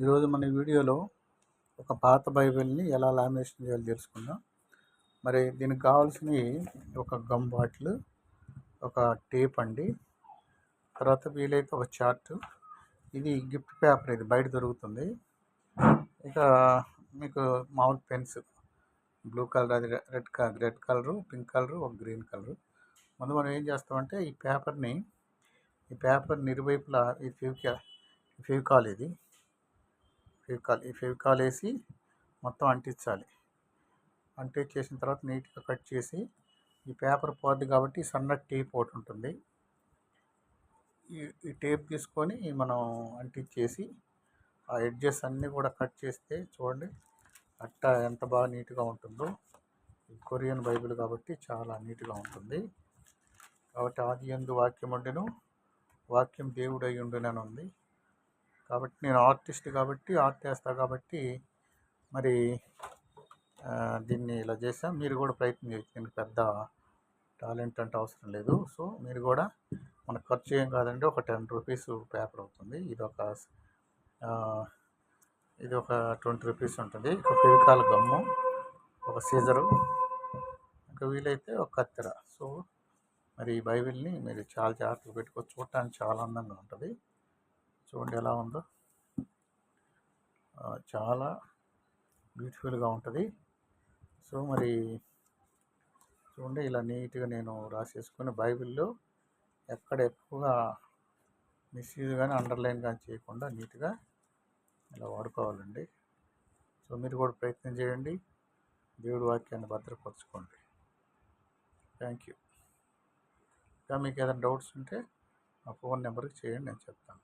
ఈరోజు మన వీడియోలో ఒక పాత బైబిల్ని ఎలా లామినేషన్ చేయాలో తెలుసుకుందాం. మరి దీనికి కావాల్సినవి ఒక గమ్ బాటిల్, ఒక టేప్ అండి, తర్వాత వీలైతే ఒక చార్ట్. ఇది గిఫ్ట్ పేపర్, ఇది బయట దొరుకుతుంది. ఇక మీకు మామూలు పెన్స్, బ్లూ కలర్, అది రెడ్ కలరు, పింక్ కలరు, ఒక గ్రీన్ కలరు. ముందు మనం ఏం చేస్తామంటే ఈ పేపర్ ఇరువైపులా ఈ ఫెవికాల్ ఈ ఫెవికాల్ వేసి మొత్తం అంటించాలి. అంటించేసిన తర్వాత నీట్గా కట్ చేసి, ఈ పేపర్ పోద్ది కాబట్టి సన్నటి టేప్ ఒకటి ఉంటుంది, ఈ టేప్ తీసుకొని మనం అంటించేసి ఆ ఎడ్జెస్ అన్నీ కూడా కట్ చేస్తే చూడండి అట్ట ఎంత బాగా నీట్గా ఉంటుందో. ఈ కొరియన్ బైబిల్ కాబట్టి చాలా నీట్గా ఉంటుంది. కాబట్టి ఆదియందు వాక్యం ఉండెను, వాక్యం దేవుడు అయి ఉండునని ఉంది. కాబట్టి నేను ఆర్టిస్ట్ కాబట్టి ఆర్ట్ వేస్తా కాబట్టి మరి దీన్ని ఇలా చేసాం. మీరు కూడా ప్రయత్నం చేయొచ్చు, దీనికి పెద్ద టాలెంట్ అంటే అవసరం లేదు. సో మీరు కూడా, మనకు ఖర్చు ఏం కాదండి, ఒక 10 రూపీస్ పేపర్ అవుతుంది. ఇది ఒక 20 రూపీస్ ఉంటుంది. ఒక ఫెవికాల్ గమ్ము, ఒక సీజరు, ఇంకా వీలైతే ఒక కత్తెర. సో మరి ఈ బైబిల్ని మీరు చాలా జాగ్రత్తగా పెట్టుకోవచ్చు. చూడటానికి చాలా అందంగా ఉంటుంది. చూడండి ఎలా ఉందో, చాలా బ్యూటిఫుల్గా ఉంటుంది. సో మరి చూడండి, ఇలా నీట్గా నేను రాసేసుకుని బైబిల్లో ఎక్కడ ఎక్కువగా మిస్యూజ్ కానీ అండర్లైన్ కానీ చేయకుండా నీట్గా ఇలా వాడుకోవాలండి. సో మీరు కూడా ప్రయత్నం చేయండి, దేవుడి వాక్యాన్ని భద్రపరచుకోండి. Thank you. ఇంకా మీకు ఏదైనా డౌట్స్ ఉంటే ఆ ఫోన్ నెంబర్కి చేయండి, నేను చెప్తాను.